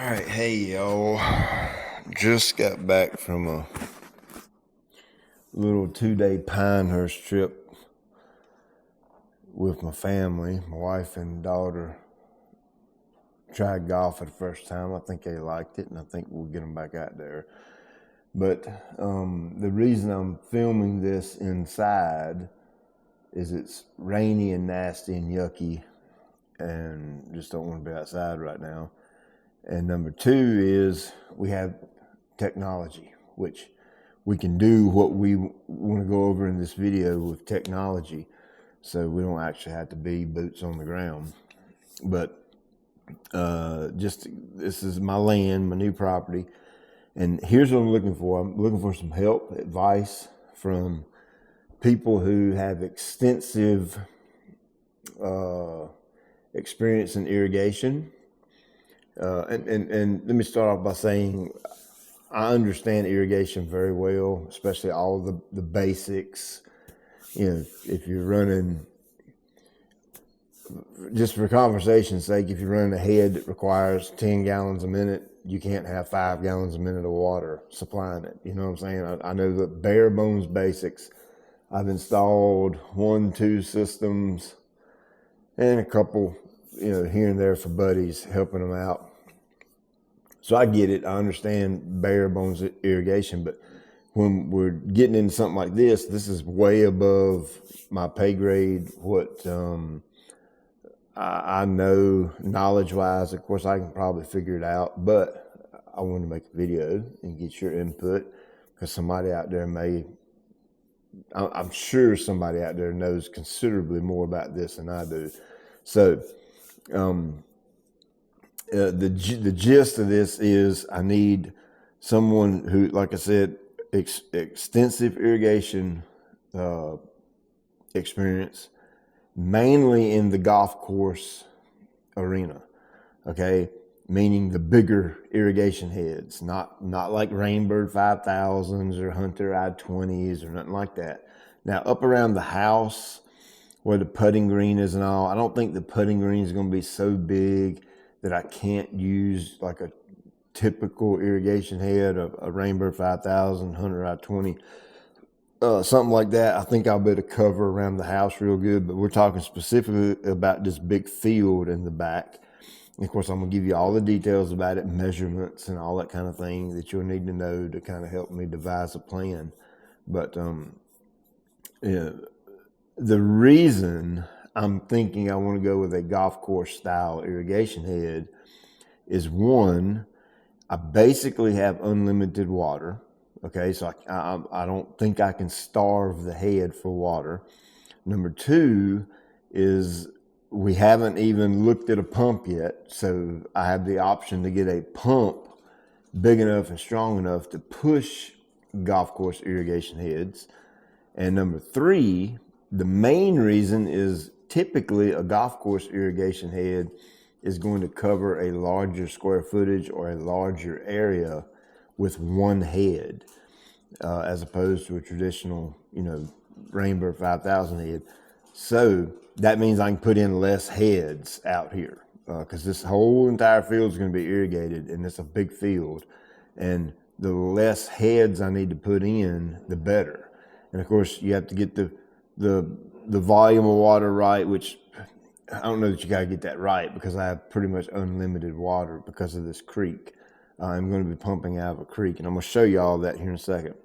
Alright, hey y'all. Just got back from a little 2-day Pinehurst trip with my family. My wife and daughter tried golf for the first time. I think they liked it, and I think we'll get them back out there. But the reason I'm filming this inside is it's rainy and nasty and yucky, and just don't want to be outside right now. And number two is we have technology, which we can do what we want to go over in this video with technology. So we don't actually have to be boots on the ground. But this is my land, my new property. And here's what I'm looking for. I'm looking for some help, advice from people who have extensive experience in irrigation. And let me start off by saying I understand irrigation very well, especially all the basics. You know, if you're running, just for conversation's sake, if you're running a head that requires 10 gallons a minute, you can't have 5 gallons a minute of water supplying it. You know what I'm saying? I know the bare bones basics. I've installed 1-2 systems and a couple, here and there for buddies, helping them out. So I get it. I understand bare bones irrigation, but when we're getting into something like this is way above my pay grade. What I know knowledge-wise, of course, I can probably figure it out, but I want to make a video and get your input because somebody out there I'm sure somebody out there knows considerably more about this than I do. So the gist of this is I need someone who, like I said, extensive irrigation experience, mainly in the golf course arena, okay? Meaning the bigger irrigation heads, not like Rainbird 5000s or Hunter I-20s or nothing like that. Now, up around the house where the putting green is and all, I don't think the putting green is going to be so big that I can't use like a typical irrigation head, a Rainbird 5000, Hunter I-20, something like that. I think I'll be able to cover around the house real good, but we're talking specifically about this big field in the back. And of course, I'm going to give you all the details about it, measurements and all that kind of thing that you'll need to know to kind of help me devise a plan. But the reason I'm thinking I want to go with a golf course style irrigation head is, one, I basically have unlimited water. Okay, so I don't think I can starve the head for water. Number two is we haven't even looked at a pump yet, so I have the option to get a pump big enough and strong enough to push golf course irrigation heads. And number three, the main reason is typically a golf course irrigation head is going to cover a larger square footage or a larger area with one head, as opposed to a traditional, Rainbird 5000 head. So that means I can put in less heads out here because this whole entire field is going to be irrigated, and it's a big field. And the less heads I need to put in, the better. And of course, you have to get the volume of water right, which I don't know that you got to get that right because I have pretty much unlimited water because of this creek. I'm going to be pumping out of a creek, and I'm going to show you all that here in a second.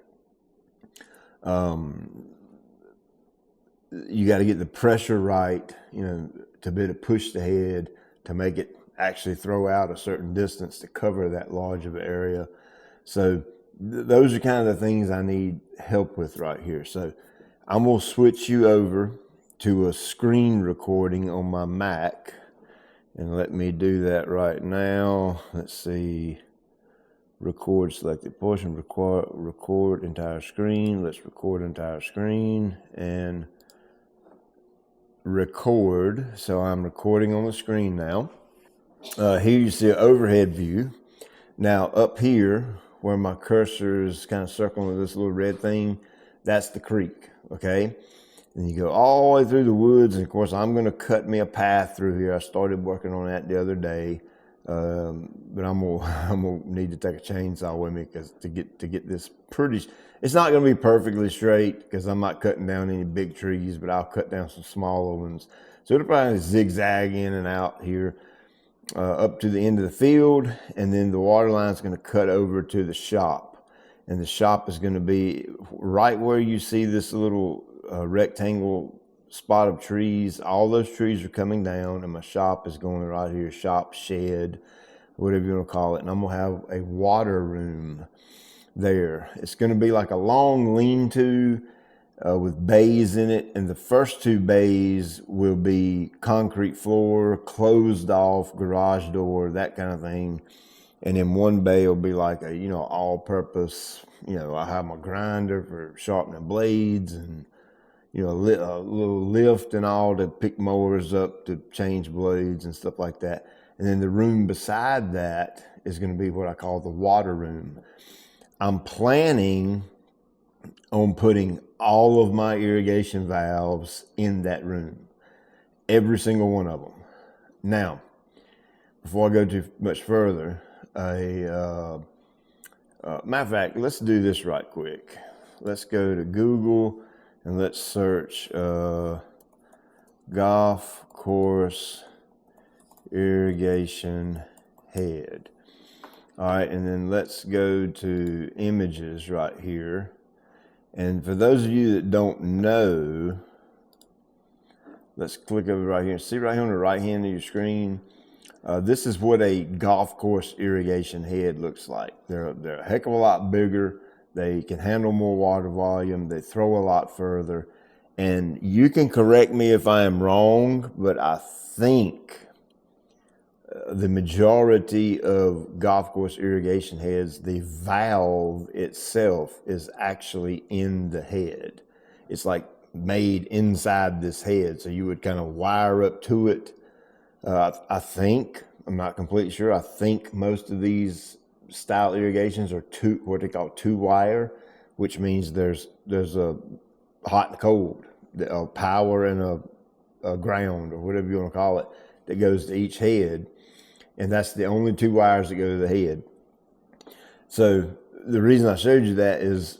You got to get the pressure right, to be able to push the head to make it actually throw out a certain distance to cover that large of an area. So those are kind of the things I need help with right here. So I'm going to switch you over to a screen recording on my Mac, and let me do that right now. Let's see. Record selected portion, record entire screen. Let's record entire screen and record. So I'm recording on the screen now. Here you see an overhead view. Now up here where my cursor is kind of circling with this little red thing, that's the creek, okay? And you go all the way through the woods, and of course I'm going to cut me a path through here. I started working on that the other day. But I'm gonna need to take a chainsaw with me because to get this pretty. It's not gonna be perfectly straight because I'm not cutting down any big trees, but I'll cut down some smaller ones. So it'll probably zigzag in and out here up to the end of the field, and then the water line is going to cut over to the shop, and the shop is going to be right where you see this little rectangle spot of trees. All those trees are coming down, and my shop is going right here, shop, shed, whatever you want to call it. And I'm going to have a water room there. It's going to be like a long lean-to with bays in it, and the first two bays will be concrete floor, closed off garage door, that kind of thing. And then one bay will be like a, all-purpose, I have my grinder for sharpening blades, and a little lift and all to pick mowers up to change blades and stuff like that. And then the room beside that is going to be what I call the water room. I'm planning on putting all of my irrigation valves in that room, every single one of them. Now, before I go too much further, matter of fact, let's do this right quick. Let's go to Google and let's search golf course irrigation head. All right, and then let's go to images right here. And for those of you that don't know, let's click over right here. See right here on the right hand of your screen, this is what a golf course irrigation head looks like. They're a heck of a lot bigger. They can handle more water volume. They throw a lot further. And you can correct me if I am wrong, but I think the majority of golf course irrigation heads, the valve itself is actually in the head. It's like made inside this head. So you would kind of wire up to it. I think, I'm not completely sure. I think most of these style irrigations are what they call two wire, which means there's a hot and cold, a power and a ground, or whatever you want to call it, that goes to each head. And that's the only two wires that go to the head. So the reason I showed you that is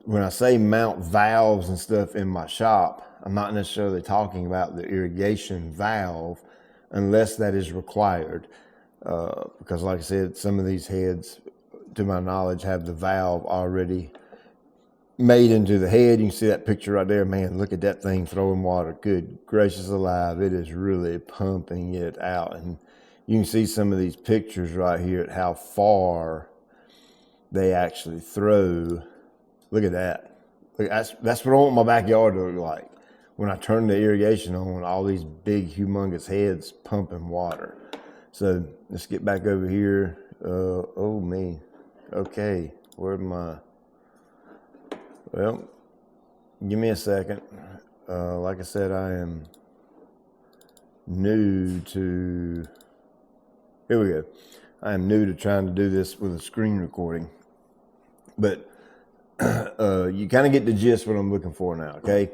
when I say mount valves and stuff in my shop, I'm not necessarily talking about the irrigation valve unless that is required. Because like I said, some of these heads, to my knowledge, have the valve already made into the head. You can see that picture right there. Man, look at that thing throwing water. Good gracious alive. It is really pumping it out. And you can see some of these pictures right here at how far they actually throw. Look at that. Look, that's what I want my backyard to look like. When I turn the irrigation on, all these big, humongous heads pumping water. So let's get back over here. Oh, me. Okay, where's my... Well, give me a second. Like I said, I am new to... Here we go. I am new to trying to do this with a screen recording. But you kind of get the gist what I'm looking for now, okay?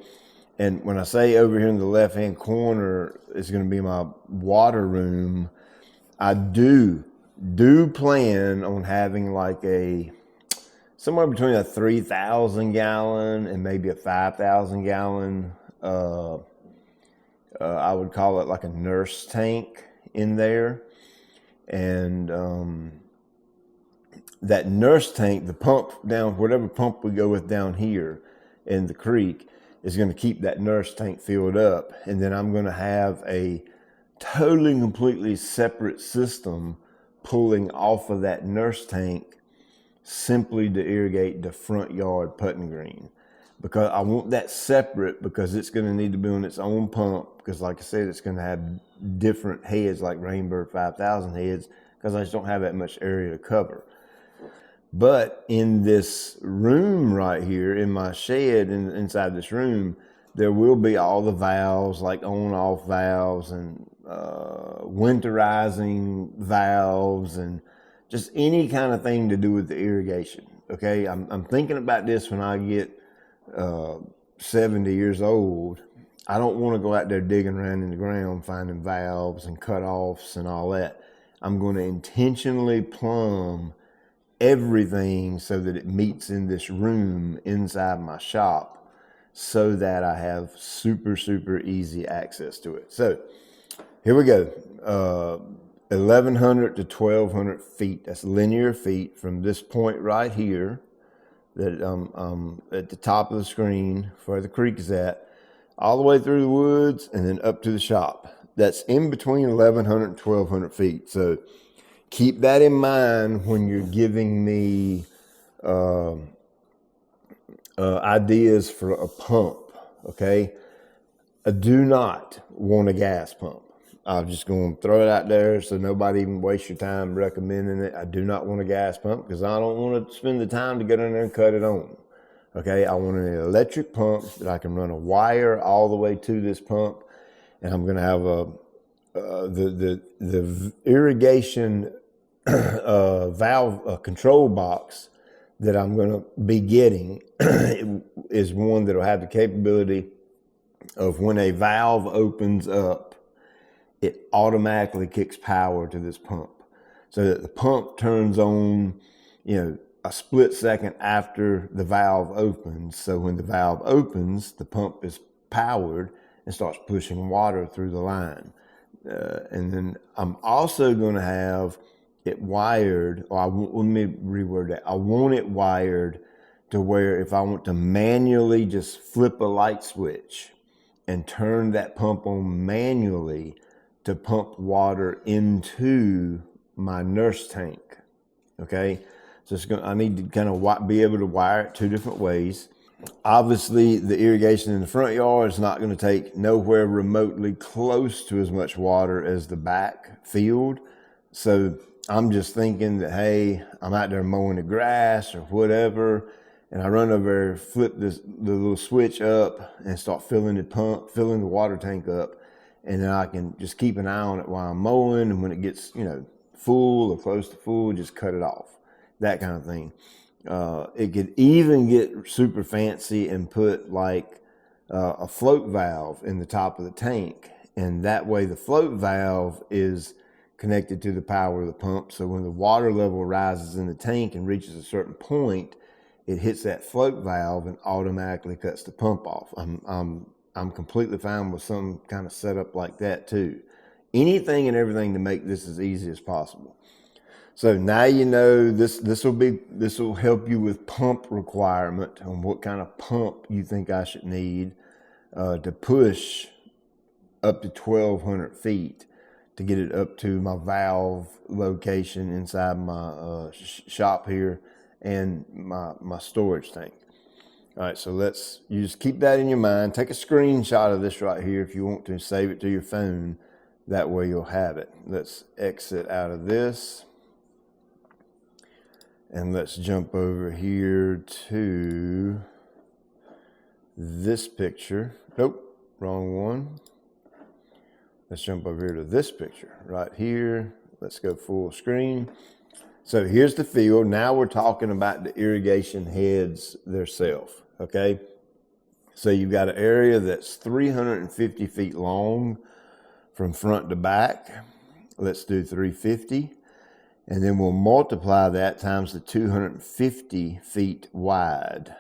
And when I say over here in the left-hand corner is going to be my water room, I do plan on having like somewhere between a 3,000 gallon and maybe a 5,000 gallon, I would call it like a nurse tank in there. And that nurse tank, the pump down, whatever pump we go with down here in the creek, is going to keep that nurse tank filled up. And then I'm going to have a totally completely separate system pulling off of that nurse tank simply to irrigate the front yard putting green. Because I want that separate, because it's going to need to be on its own pump, because like I said, it's going to have different heads like Rainbird 5000 heads, because I just don't have that much area to cover. But in this room right here, in my shed, inside this room, there will be all the valves, like on-off valves and winterizing valves and just any kind of thing to do with the irrigation. Okay, I'm thinking about this when I get 70 years old. I don't want to go out there digging around in the ground, finding valves and cutoffs and all that. I'm going to intentionally plumb everything so that it meets in this room inside my shop so that I have super, super easy access to it. So here we go. 1,100 to 1,200 feet. That's linear feet from this point right here that at the top of the screen where the creek is at, all the way through the woods and then up to the shop. That's in between 1,100 and 1,200 feet. So keep that in mind when you're giving me ideas for a pump, okay? I do not want a gas pump. I'm just going to throw it out there so nobody even waste your time recommending it. I do not want a gas pump because I don't want to spend the time to get in there and cut it on. Okay, I want an electric pump that I can run a wire all the way to this pump, and I'm going to have the irrigation valve control box that I'm going to be getting is one that will have the capability of when a valve opens up, it automatically kicks power to this pump so that the pump turns on, a split second after the valve opens. So when the valve opens, the pump is powered and starts pushing water through the line. And then I'm also going to have it wired, let me reword that. I want it wired to where if I want to manually just flip a light switch and turn that pump on manually to pump water into my nurse tank, okay? So I need to kind of be able to wire it two different ways. Obviously, the irrigation in the front yard is not going to take nowhere remotely close to as much water as the back field. So I'm just thinking that, hey, I'm out there mowing the grass or whatever, and I run over there, flip the little switch up and start filling the water tank up. And then I can just keep an eye on it while I'm mowing. And when it gets, full or close to full, just cut it off. That kind of thing. It could even get super fancy and put like a float valve in the top of the tank. And that way the float valve is connected to the power of the pump. So when the water level rises in the tank and reaches a certain point, it hits that float valve and automatically cuts the pump off. I'm completely fine with some kind of setup like that too. Anything and everything to make this as easy as possible. So now you know this will help you with pump requirement on what kind of pump you think I should need to push up to 1,200 feet to get it up to my valve location inside my shop here and my storage tank. All right, so you just keep that in your mind. Take a screenshot of this right here if you want to, save it to your phone. That way you'll have it. Let's exit out of this. And let's jump over here to this picture. Nope, wrong one. Let's jump over here to this picture right here. Let's go full screen. So here's the field. Now we're talking about the irrigation heads themselves, okay? So you've got an area that's 350 feet long from front to back. Let's do 350. And then we'll multiply that times the 250 feet wide.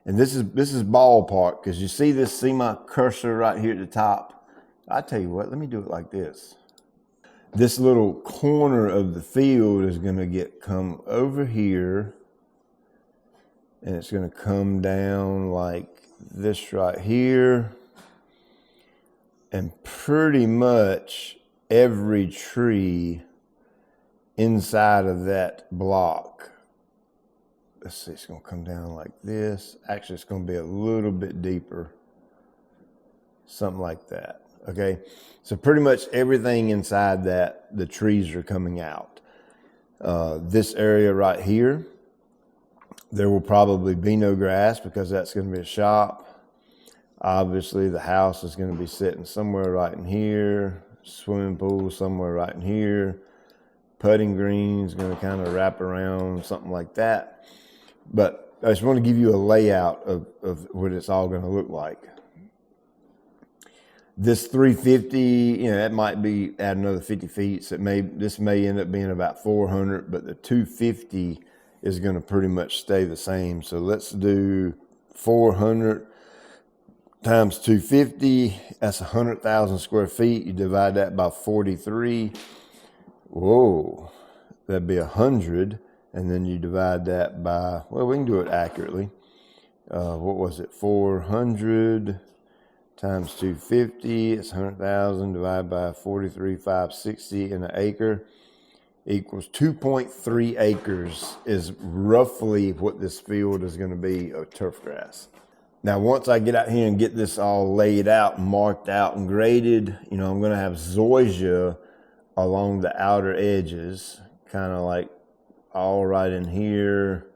And this is ballpark, because you see my cursor right here at the top? I tell you what, let me do it like this. This little corner of the field is going to come over here, and it's going to come down like this right here. And pretty much every tree inside of that block, let's see, it's going to come down like this. Actually, it's going to be a little bit deeper, something like that. Okay, so pretty much everything inside that, the trees are coming out. This area right here, there will probably be no grass because that's going to be a shop. Obviously, the house is going to be sitting somewhere right in here. Swimming pool somewhere right in here. Putting green is going to kind of wrap around, something like that. But I just want to give you a layout of what it's all going to look like. This 350, you know, that might be add another 50 feet. So this may end up being about 400, but the 250 is going to pretty much stay the same. So let's do 400 times 250. That's 100,000 square feet. You divide that by 43. Whoa, that'd be 100. And then you divide that by, well, we can do it accurately. What was it? 400 times 250, it's 100,000 divided by 43,560 in an acre equals 2.3 acres is roughly what this field is going to be of turf grass. Now, once I get out here and get this all laid out, marked out and graded, you know, I'm going to have zoysia along the outer edges, kind of like all right in here,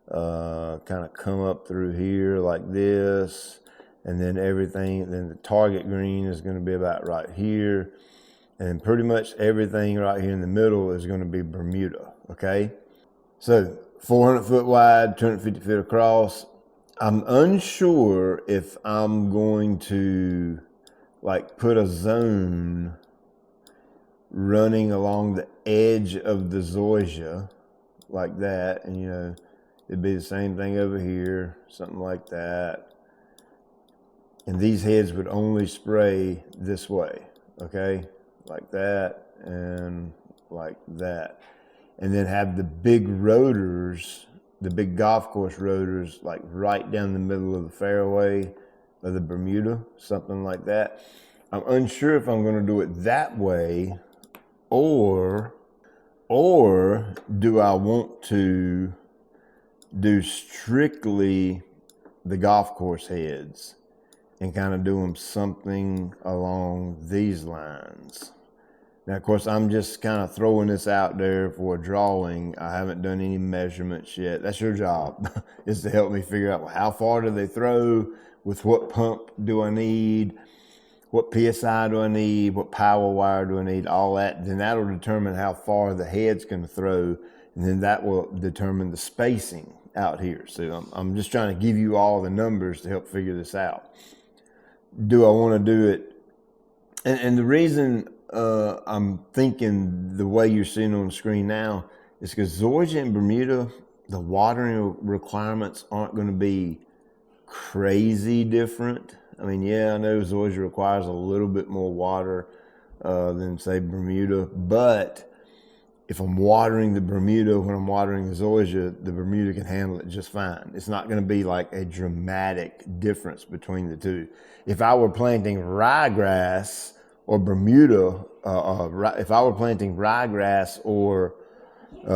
kind of come up through here like this. And then everything, then the target green is going to be about right here. And pretty much everything right here in the middle is going to be Bermuda, okay? So 400 foot wide, 250 feet across. I'm unsure if I'm going to like put a zone running along the edge of the zoysia like that. And, you know, it'd be the same thing over here, something like that. And these heads would only spray this way, okay? Like that and like that. And then have the big rotors, the big golf course rotors, like right down the middle of the fairway of the Bermuda, something like that. I'm unsure if I'm gonna do it that way or do I want to do strictly the golf course heads and kind of do them something along these lines. Now, of course, I'm just kind of throwing this out there for a drawing. I haven't done any measurements yet. That's your job, is to help me figure out, well, how far do they throw, with what pump do I need, what PSI do I need, what power wire do I need, all that. Then that'll determine how far the head's going to throw, and then that will determine the spacing out here. So I'm just trying to give you all the numbers to help figure this out. Do I want to do it? And the reason I'm thinking the way you're seeing on the screen now is because zoysia and Bermuda, the watering requirements aren't going to be crazy different. I mean, yeah, I know zoysia requires a little bit more water than, say, Bermuda, but if I'm watering the Bermuda when I'm watering the zoysia, the Bermuda can handle it just fine. It's not going to be like a dramatic difference between the two. If I were planting ryegrass or Bermuda, if I were planting ryegrass or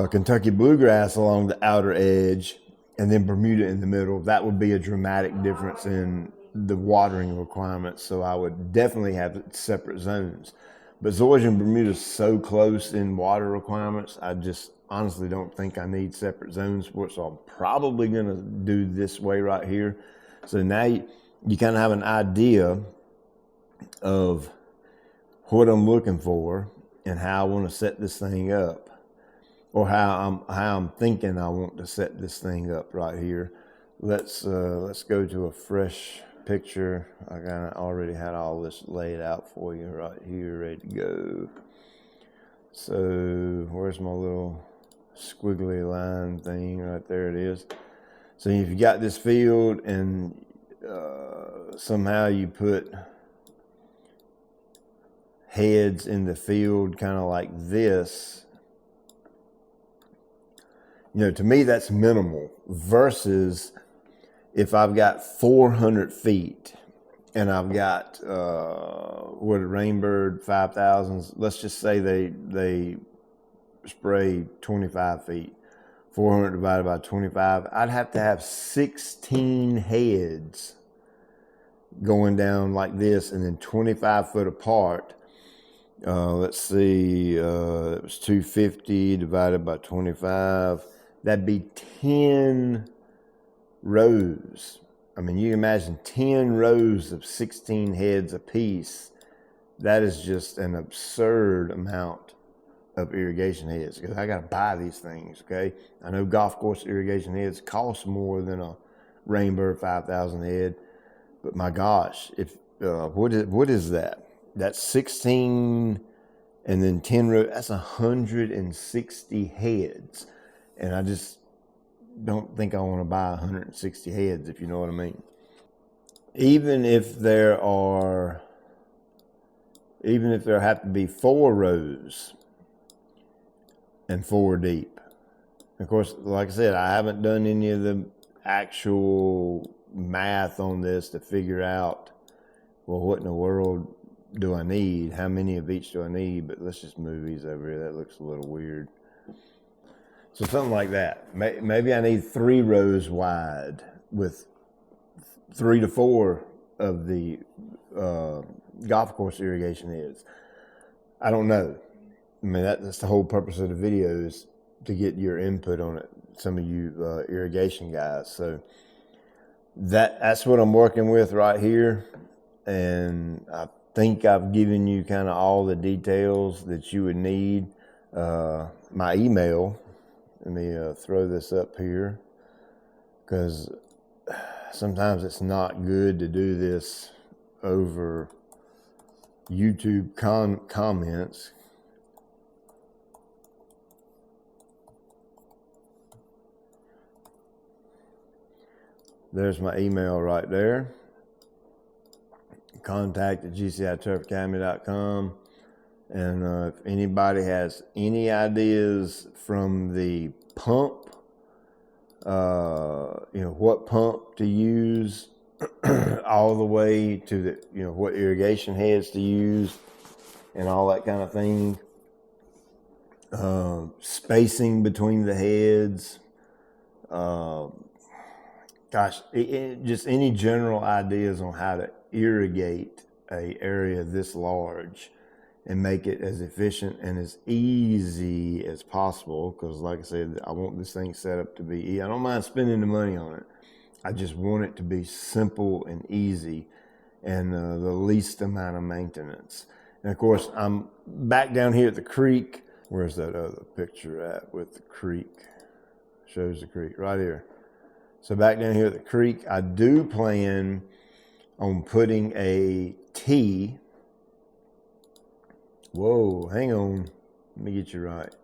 Kentucky bluegrass along the outer edge and then Bermuda in the middle, that would be a dramatic difference in the watering requirements. So I would definitely have separate zones. But zoysia and Bermuda is so close in water requirements, I just honestly don't think I need separate zones for it. So I'm probably going to do this way right here. So now you kind of have an idea of what I'm looking for and how I want to set this thing up, or how I'm thinking I want to set this thing up right here. Let's go to a fresh picture. I kind of already had all this laid out for you right here, ready to go. So where's my little squiggly line thing? Right there it is. So if you got this field and somehow you put heads in the field kind of like this, you know, to me that's minimal versus if I've got 400 feet and I've got what Rainbird 5000s, let's just say they spray 25 feet, 400 divided by 25, I'd have to have 16 heads going down like this and then 25 foot apart. Let's see, it was 250 divided by 25. That'd be 10 rows. I mean, you can imagine 10 rows of 16 heads apiece. That is just an absurd amount of irrigation heads, because I got to buy these things, okay? I know golf course irrigation heads cost more than a Rainbird 5000 head, but my gosh, what is that? That's 16 and then 10 rows. That's 160 heads. And I just don't think I want to buy 160 heads, if you know what I mean. Even if there have to be 4 rows and 4 deep. Of course, like I said, I haven't done any of the actual math on this to figure out, well, what in the world do I need? How many of each do I need? But let's just move these over here. That looks a little weird. So something like that. Maybe I need 3 rows wide with 3 to 4 of the golf course irrigation heads. I don't know. I mean, that's the whole purpose of the video, is to get your input on it, some of you irrigation guys. So that's what I'm working with right here. And I think I've given you kind of all the details that you would need. My email, let me throw this up here, because sometimes it's not good to do this over YouTube comments. There's my email right there. contact@gciturfacademy.com. And if anybody has any ideas from the pump, what pump to use, all the way to the, what irrigation heads to use and all that kind of thing. Spacing between the heads. Just any general ideas on how to irrigate a area this large and make it as efficient and as easy as possible. Because like I said, I want this thing set up to be easy. I don't mind spending the money on it. I just want it to be simple and easy, and the least amount of maintenance. And of course, I'm back down here at the creek. Where's that other picture at with the creek? Shows the creek right here. So back down here at the creek, I do plan on putting a tee. Whoa, hang on. Let me get you right.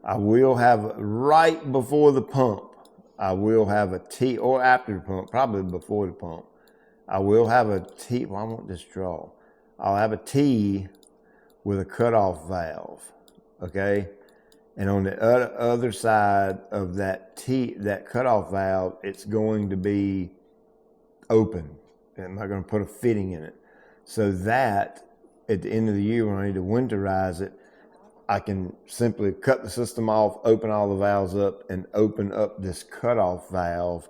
I will have, right before the pump, I will have a tee, or after the pump, probably before the pump. I will have a tee. Well, I want this draw. I'll have a tee with a cutoff valve, okay? And on the other side of that that cutoff valve, it's going to be open. I'm not going to put a fitting in it. So that at the end of the year, when I need to winterize it, I can simply cut the system off, open all the valves up, and open up this cutoff valve.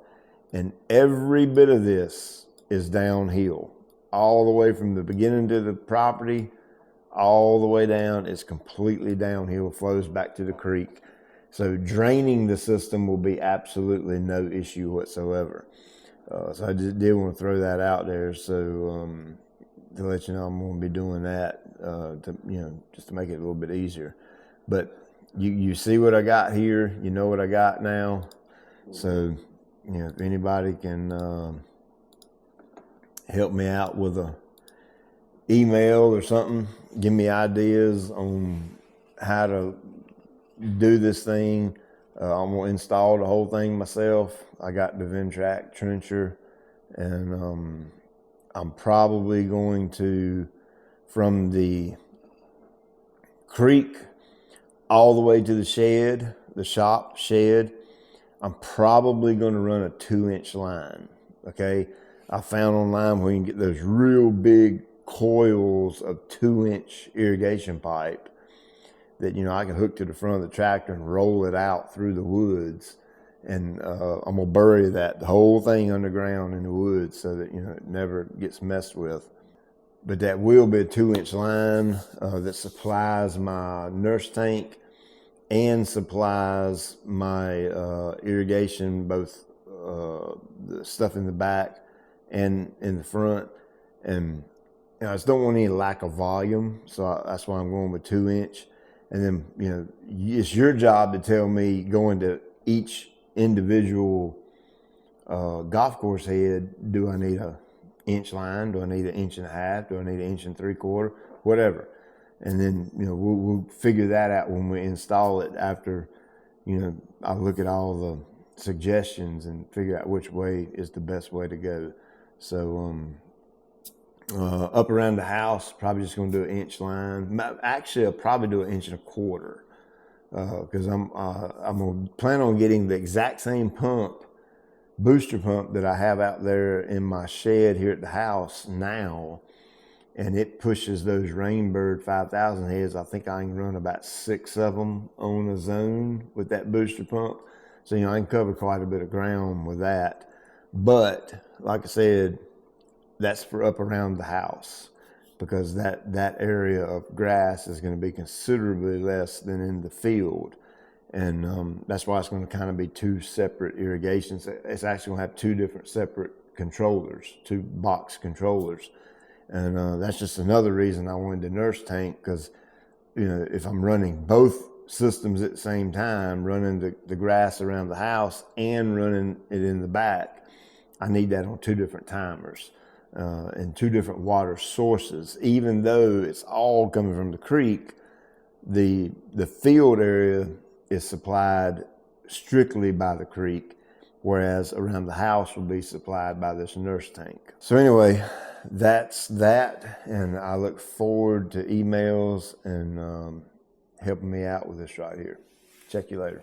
And every bit of this is downhill, all the way from the beginning to the property, all the way down. It's completely downhill, flows back to the creek. So draining the system will be absolutely no issue whatsoever. So I just did want to throw that out there, so to let you know I'm going to be doing that, just to make it a little bit easier. But you see what I got here, you know what I got now. So if anybody can help me out with a email or something, give me ideas on how to do this thing. I'm going to install the whole thing myself. I got the Ventrac trencher, and I'm probably going to, from the creek all the way to the shed, the shop shed, I'm probably going to run a 2-inch line, okay? I found online where you can get those real big coils of 2-inch irrigation pipe that, I can hook to the front of the tractor and roll it out through the woods. And I'm going to bury the whole thing underground in the woods so that, it never gets messed with. But that will be a 2-inch line that supplies my nurse tank and supplies my irrigation, both the stuff in the back and in the front. And I just don't want any lack of volume, so that's why I'm going with 2-inch. And then, it's your job to tell me, going to each individual golf course head, do I need a inch line? Do I need an inch and a half? Do I need an inch and 3/4? Whatever. And then, we'll figure that out when we install it after, I look at all the suggestions and figure out which way is the best way to go. So, up around the house, probably just going to do an inch line. Actually, I'll probably do an inch and a quarter, because I'm going to plan on getting the exact same booster pump that I have out there in my shed here at the house now, and it pushes those Rainbird 5000 heads. I think I can run about 6 of them on a zone with that booster pump. So, I can cover quite a bit of ground with that. But like I said, that's for up around the house, because that area of grass is going to be considerably less than in the field. And that's why it's going to kind of be 2 separate irrigations. It's actually going to have 2 different separate controllers, 2 box controllers. And that's just another reason I wanted the nurse tank, because, if I'm running both systems at the same time, running the grass around the house and running it in the back, I need that on 2 different timers and 2 different water sources. Even though it's all coming from the creek, the field area is supplied strictly by the creek, whereas around the house will be supplied by this nurse tank. So anyway, that's that, and I look forward to emails and helping me out with this right here. Check you later.